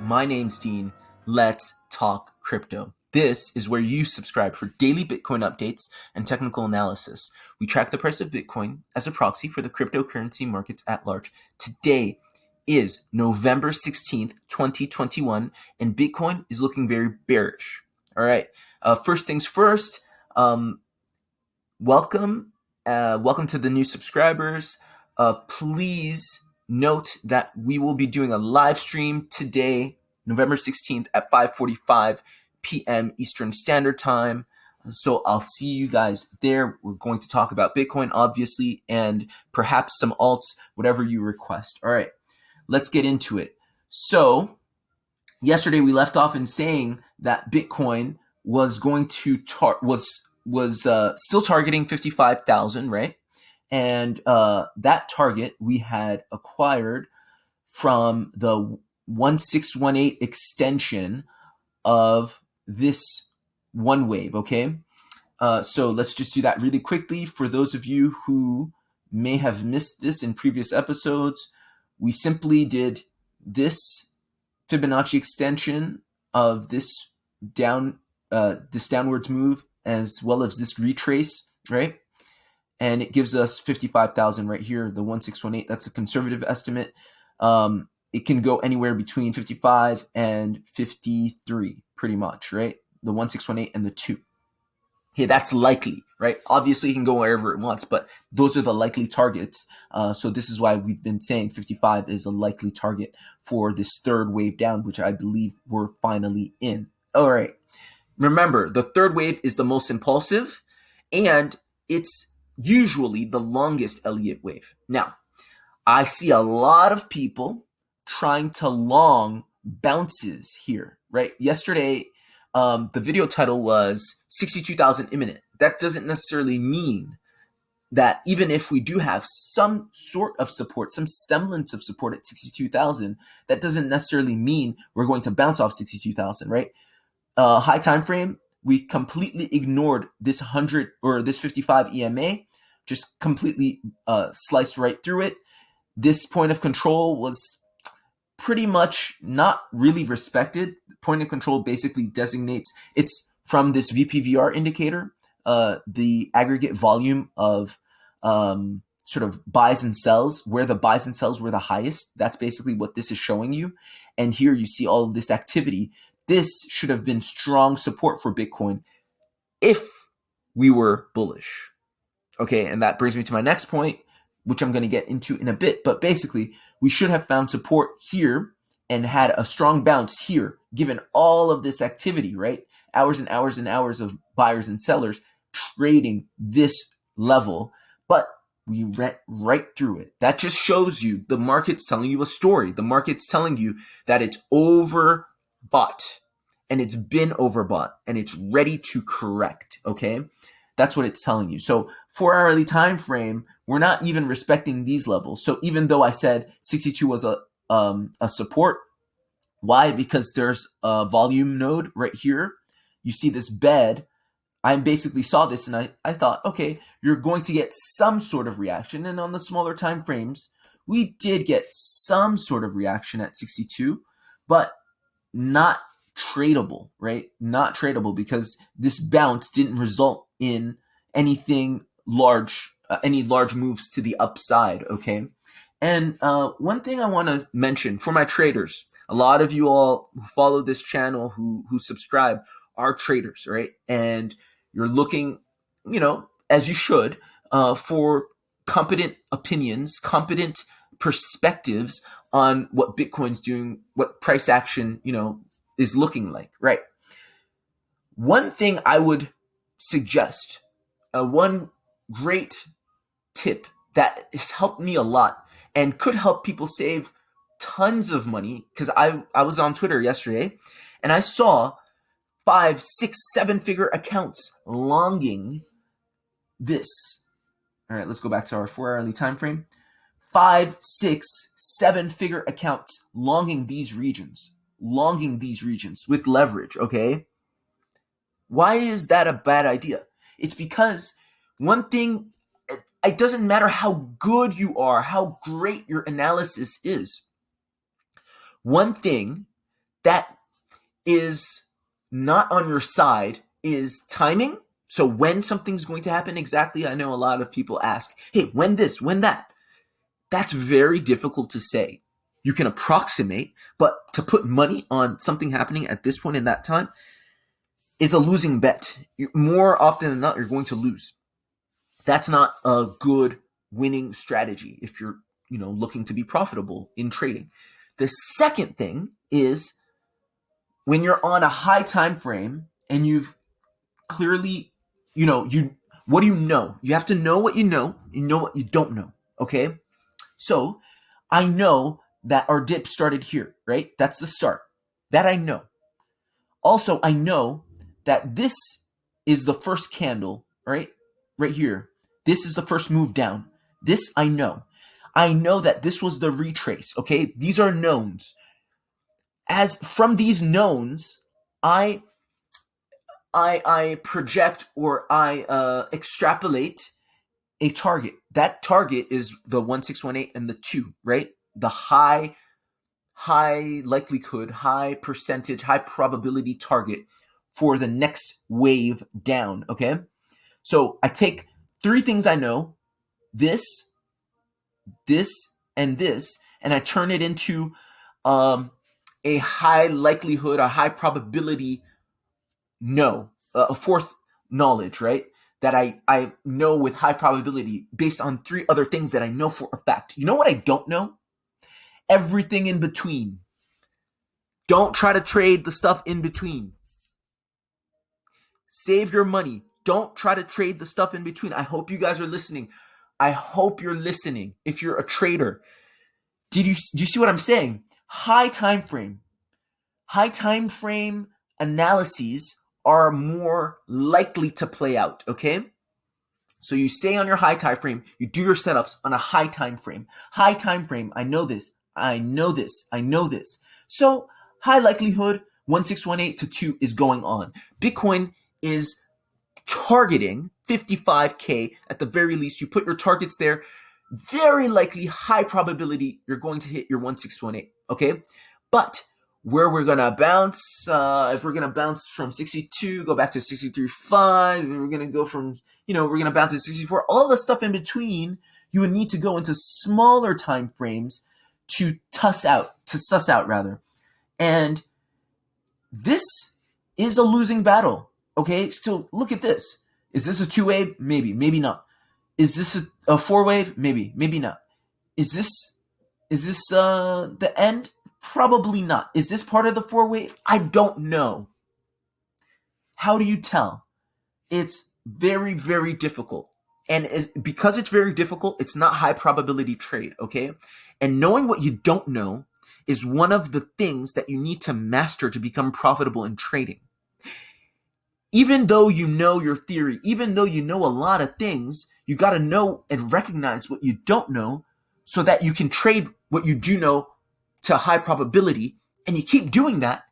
My name's Dean. Let's talk crypto. This is where you subscribe for daily Bitcoin updates and technical analysis. We track the price of Bitcoin as a proxy for the cryptocurrency markets at large. Today is November 16th, 2021, and Bitcoin is looking very bearish. All right. First things first, welcome. Welcome to the new subscribers. Please note that we will be doing a live stream today, November 16th at 5:45 p.m. Eastern Standard Time. So I'll see you guys there. We're going to talk about Bitcoin, obviously, and perhaps some alts, whatever you request. All right, let's get into it. So yesterday we left off in saying that Bitcoin was going to still targeting 55,000, right? And that target we had acquired from the 1618 extension of this one wave, okay? So let's just do that really quickly. For those of you who may have missed this in previous episodes, we simply did this Fibonacci extension of this downwards move as well as this retrace, right? And it gives us 55,000 right here, the 1618. That's a conservative estimate. It can go anywhere between 55 and 53, pretty much, right? The 1618 and the 2. Hey, that's likely, right? Obviously, it can go wherever it wants, but those are the likely targets. So this is why we've been saying 55 is a likely target for this third wave down, which I believe we're finally in. All right. Remember, the third wave is the most impulsive, and it's usually the longest Elliott wave. Now, I see a lot of people trying to long bounces here, right? Yesterday, the video title was 62,000 imminent. That doesn't necessarily mean that even if we do have some sort of support, some semblance of support at 62,000, that doesn't necessarily mean we're going to bounce off 62,000, right? High time frame, we completely ignored this 100 or this 55 EMA, just completely sliced right through it. This point of control was pretty much not really respected. Point of control basically designates, it's from this VPVR indicator, the aggregate volume of sort of buys and sells, where the buys and sells were the highest. That's basically what this is showing you. And here you see all of this activity. This should have been strong support for Bitcoin if we were bullish. Okay, and that brings me to my next point, which I'm going to get into in a bit. But basically, we should have found support here and had a strong bounce here, given all of this activity, right? Hours and hours and hours of buyers and sellers trading this level, but we went right through it. That just shows you the market's telling you a story. The market's telling you that it's overbought, and it's been overbought, and it's ready to correct, okay? That's what it's telling you. So 4-hourly time frame, we're not even respecting these levels. So even though I said 62 was a support, why? Because there's a volume node right here. You see this bed. I basically saw this and I thought, okay, you're going to get some sort of reaction. And on the smaller time frames, we did get some sort of reaction at 62, but not tradable, right? Not tradable because this bounce didn't result in anything large, any large moves to the upside, okay? And one thing I want to mention for my traders, a lot of you all who follow this channel, who subscribe, are traders, right? And you're looking, as you should, for competent opinions, competent perspectives on what Bitcoin's doing, what price action, is looking like, right? One thing I would suggest, one great tip that has helped me a lot and could help people save tons of money, because I was on Twitter yesterday and I saw 5, 6, 7-figure accounts longing this. All right, let's go back to our 4-hourly time frame. 5, 6, 7-figure accounts longing these regions with leverage, okay? Why is that a bad idea? It's because one thing, it doesn't matter how good you are, how great your analysis is. One thing that is not on your side is timing. So when something's going to happen exactly, I know a lot of people ask, hey, when this, when that? That's very difficult to say. You can approximate, but to put money on something happening at this point in that time is a losing bet. More often than not, you're going to lose. That's not a good winning strategy if you're, looking to be profitable in trading. The second thing is when you're on a high time frame and you've clearly, what do you know? You have to know what you know what you don't know, okay? So I know that our dip started here, right? That's the start. That I know. Also, I know that this is the first candle, right? Right here. This is the first move down. This I know. I know that this was the retrace, okay? These are knowns. As from these knowns, I project or I extrapolate a target. That target is the 1618 and the 2, right? The high likelihood, high percentage, high probability target for the next wave down, okay? So I take 3 things I know, this, and this, and I turn it into a high likelihood, a high probability a fourth knowledge, right? That I know with high probability based on 3 other things that I know for a fact. You know what I don't know? Everything in between. Don't try to trade the stuff in between. Save your money. Don't try to trade the stuff in between. I hope you guys are listening. I hope you're listening. If you're a trader, do you see what I'm saying? High time frame analyses are more likely to play out, okay? So you stay on your high time frame, you do your setups on a high time frame. High time frame, I know this. So high likelihood 1618 to 2 is going on. Bitcoin is targeting 55K at the very least. You put your targets there. Very likely, high probability you're going to hit your 1618, okay? But where we're going to bounce, if we're going to bounce from 62, go back to 63.5, and we're going to go from, we're going to bounce to 64, all the stuff in between, you would need to go into smaller time frames to suss out. And this is a losing battle, okay? So look at this. Is this a 2-wave? Maybe not. Is this a 4-wave? Maybe not. Is this the end? Probably not. Is this part of the 4-wave? I don't know. How do you tell? It's very, very difficult. And because it's very difficult, it's not high probability trade, okay? And knowing what you don't know is one of the things that you need to master to become profitable in trading. Even though you know your theory, even though you know a lot of things, you got to know and recognize what you don't know so that you can trade what you do know to high probability, and you keep doing that,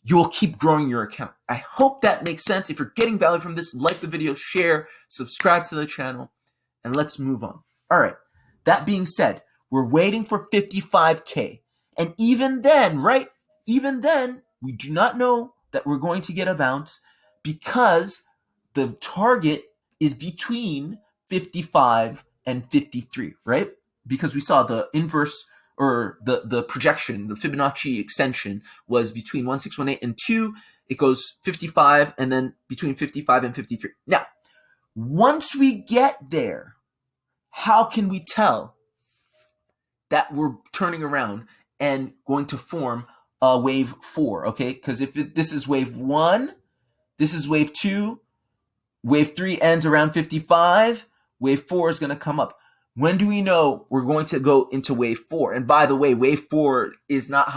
you will keep growing your account. I hope that makes sense. If you're getting value from this, like the video, share, subscribe to the channel, and let's move on. All right. That being said, we're waiting for 55K. And even then, we do not know that we're going to get a bounce because the target is between 55 and 53, right? Because we saw the inverse or the projection, the Fibonacci extension was between 1618 and 2. It goes 55 and then between 55 and 53. Now, once we get there, how can we tell that we're turning around and going to form a wave 4, okay? Because if this is wave 1, this is wave 2, wave 3 ends around 55, wave 4 is going to come up. When do we know we're going to go into wave 4? And by the way, wave 4 is not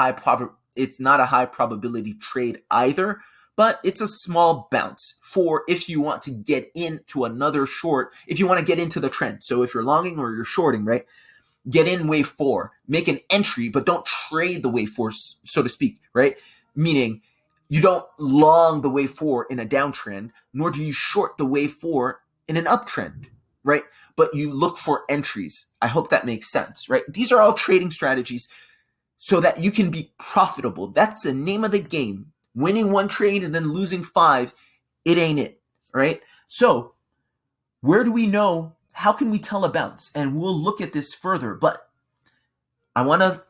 it's not a high probability trade either, but it's a small bounce for if you want to get into another short, if you want to get into the trend. So if you're longing or you're shorting, right? Get in wave 4, make an entry, but don't trade the wave 4, so to speak, right? Meaning you don't long the wave 4 in a downtrend, nor do you short the wave 4 in an uptrend, right? But you look for entries. I hope that makes sense, right? These are all trading strategies. so that you can be profitable. That's the name of the game. Winning one trade and then losing 5, it ain't it, right? So where do we know? How can we tell a bounce? And we'll look at this further, but I want to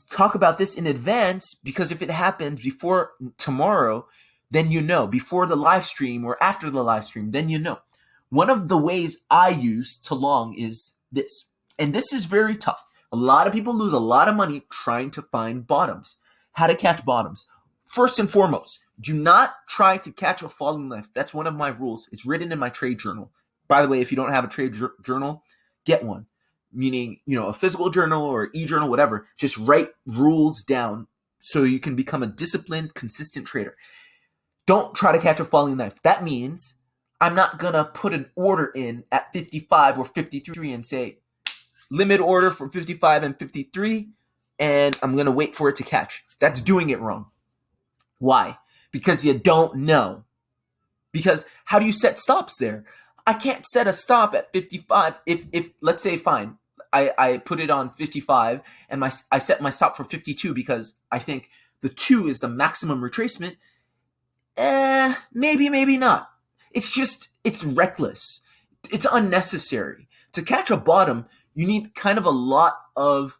talk about this in advance, because if it happens before tomorrow, then you know. Before the live stream or after the live stream, then you know. One of the ways I use to long is this. And this is very tough. A lot of people lose a lot of money trying to find bottoms. How to catch bottoms. First and foremost, do not try to catch a falling knife. That's one of my rules. It's written in my trade journal. By the way, if you don't have a trade journal, get one. Meaning, a physical journal or e-journal, whatever. Just write rules down so you can become a disciplined, consistent trader. Don't try to catch a falling knife. That means I'm not going to put an order in at 55 or 53 and say, limit order for 55 and 53, and I'm going to wait for it to catch. That's doing it wrong. Why? Because you don't know. Because how do you set stops there? I can't set a stop at 55 if let's say, fine, I put it on 55 and I set my stop for 52 because I think the 2 is the maximum retracement. Maybe not. It's reckless. It's unnecessary. To catch a bottom, you need kind of a lot of,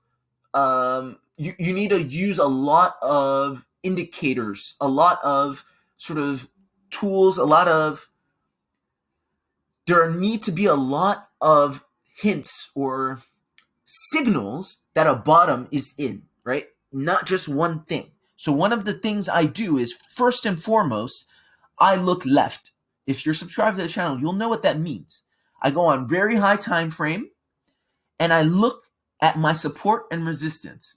you need to use a lot of indicators, a lot of sort of tools, there need to be a lot of hints or signals that a bottom is in, right? Not just one thing. So one of the things I do is, first and foremost, I look left. If you're subscribed to the channel, you'll know what that means. I go on very high time frame and I look at my support and resistance,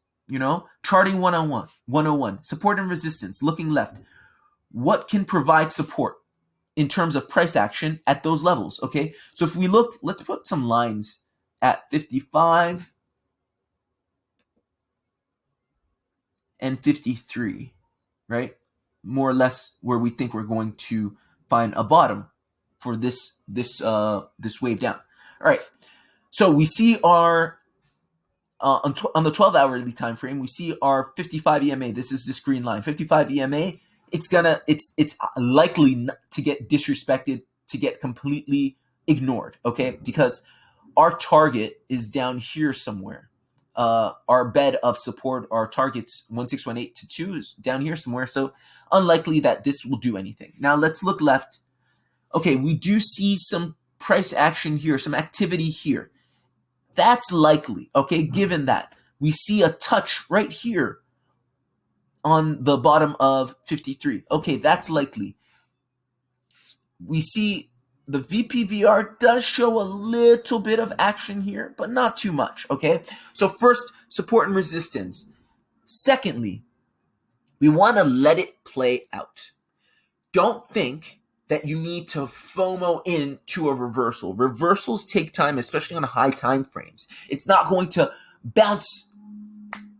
charting 101, support and resistance, looking left. What can provide support in terms of price action at those levels, okay? So if we look, let's put some lines at 55 and 53, right? More or less where we think we're going to find a bottom for this wave down. All right. So we see our on the 12-hourly time frame, we see our 55 EMA. This is this green line, 55 EMA. It's likely to get disrespected, to get completely ignored, okay? Because our target is down here somewhere. Our bed of support, our targets 1618 to 2 is down here somewhere. So unlikely that this will do anything. Now let's look left. Okay, we do see some price action here, some activity here. That's likely, okay, given that. We see a touch right here on the bottom of 53. Okay, that's likely. We see the VPVR does show a little bit of action here, but not too much, okay? So first, support and resistance. Secondly, we want to let it play out. Don't think that you need to FOMO into a reversal. Reversals take time, especially on high time frames. It's not going to bounce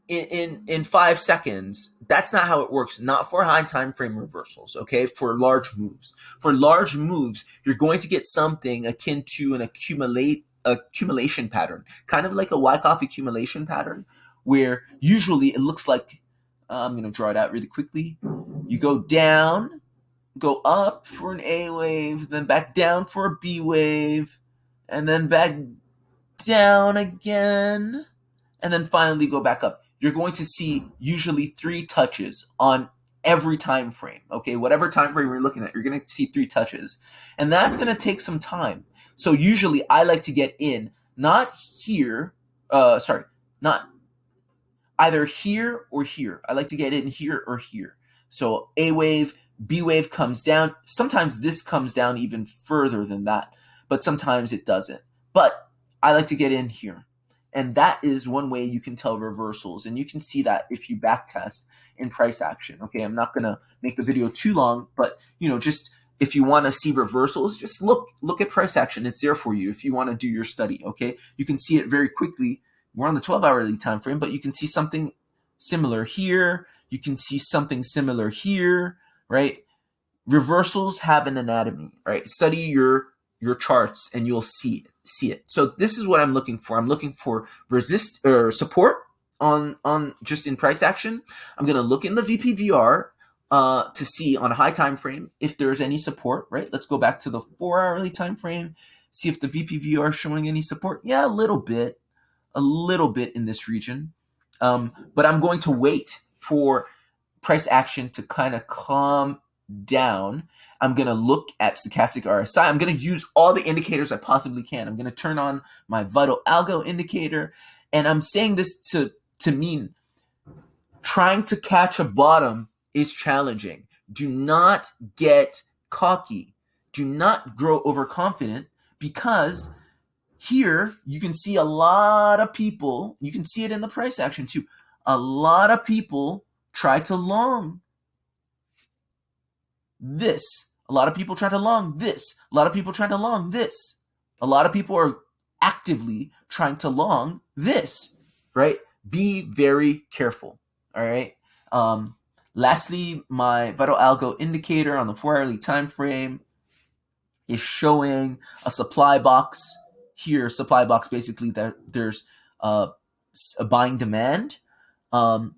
in 5 seconds. That's not how it works. Not for high time frame reversals, okay? For large moves. For large moves, you're going to get something akin to an accumulation pattern, kind of like a Wyckoff accumulation pattern, where usually it looks like, I'm going to draw it out really quickly. You go down, go up for an A wave, then back down for a B wave, and then back down again, and then finally go back up. You're going to see usually 3 touches on every time frame, okay? Whatever time frame you're looking at, you're going to see 3 touches. And that's going to take some time. So usually I like to get in, not either here or here. I like to get in here or here. So A wave, B wave comes down. Sometimes this comes down even further than that, but sometimes it doesn't. But I like to get in here. And that is one way you can tell reversals. And you can see that if you backtest in price action. Okay, I'm not going to make the video too long, but just if you want to see reversals, just look at price action. It's there for you if you want to do your study, okay? You can see it very quickly. We're on the 12-hourly time frame, but you can see something similar here. You can see something similar here, right? Reversals have an anatomy, right? Study your charts and you'll see it. So this is what I'm looking for. I'm looking for support on just in price action, I'm going to look in the VPVR to see on a high time frame if there's any support, right? Let's go back to the 4-hourly time frame, see if the VPVR is showing any support. Yeah, a little bit in this region. But I'm going to wait for price action to kind of calm down. I'm going to look at stochastic RSI. I'm going to use all the indicators I possibly can. I'm going to turn on my vital algo indicator. And I'm saying this to mean trying to catch a bottom is challenging. Do not get cocky. Do not grow overconfident, because here you can see a lot of people, you can see it in the price action too, a lot of people try to long this. A lot of people try to long this. A lot of people try to long this. A lot of people are actively trying to long this, right? Be very careful, all right? Lastly, my vital algo indicator on the 4-hourly time frame is showing a supply box here. Supply box, basically that there's a buying demand. I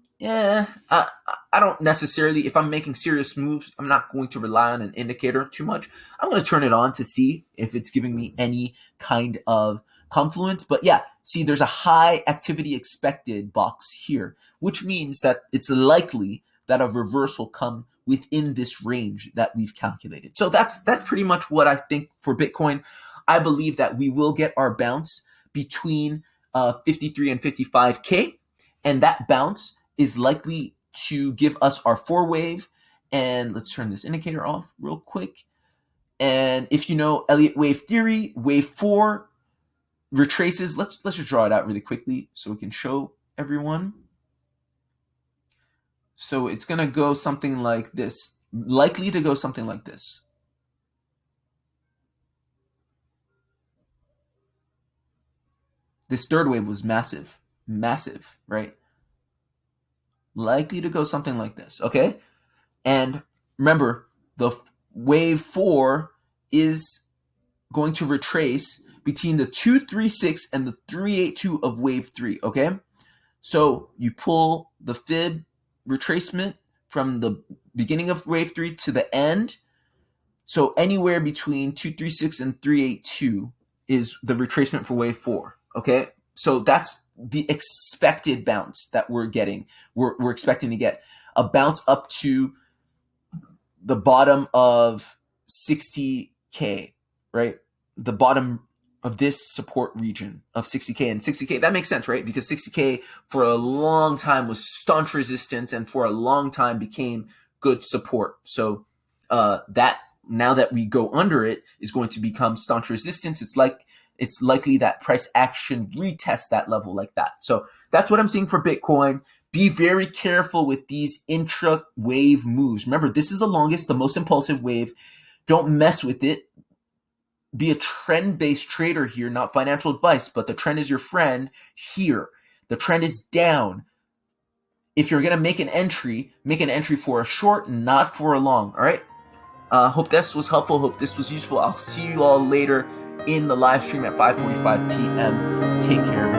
don't necessarily, if I'm making serious moves, I'm not going to rely on an indicator too much. I'm going to turn it on to see if it's giving me any kind of confluence. But yeah, see, there's a high activity expected box here, which means that it's likely that a reversal come within this range that we've calculated. So that's pretty much what I think for Bitcoin. I believe that we will get our bounce between 53 and 55K, and that bounce is likely to give us our 4-wave. And let's turn this indicator off real quick. And if you know Elliott wave theory, wave 4 retraces. Let's just draw it out really quickly so we can show everyone. So it's going to go something like this, likely to go something like this. This third wave was massive, right? Likely to go something like this, okay? And remember, the wave 4 is going to retrace between the 236 and the 382 of wave 3, okay? So you pull the fib retracement from the beginning of wave 3 to the end. So anywhere between 236 and 382 is the retracement for wave 4, okay? So that's the expected bounce that we're getting. We're expecting to get a bounce up to the bottom of 60K, right? The bottom of this support region of 60K. And 60K, that makes sense, right? Because 60K for a long time was staunch resistance and for a long time became good support. So that now that we go under it is going to become staunch resistance. It's likely that price action retest that level like that. So that's what I'm seeing for Bitcoin. Be very careful with these intra-wave moves. Remember, this is the longest, the most impulsive wave. Don't mess with it. Be a trend-based trader here, not financial advice, but the trend is your friend here. The trend is down. If you're going to make an entry for a short, not for a long, all right? Hope this was helpful. Hope this was useful. I'll see you all later in the live stream at 5:45 p.m. Take care.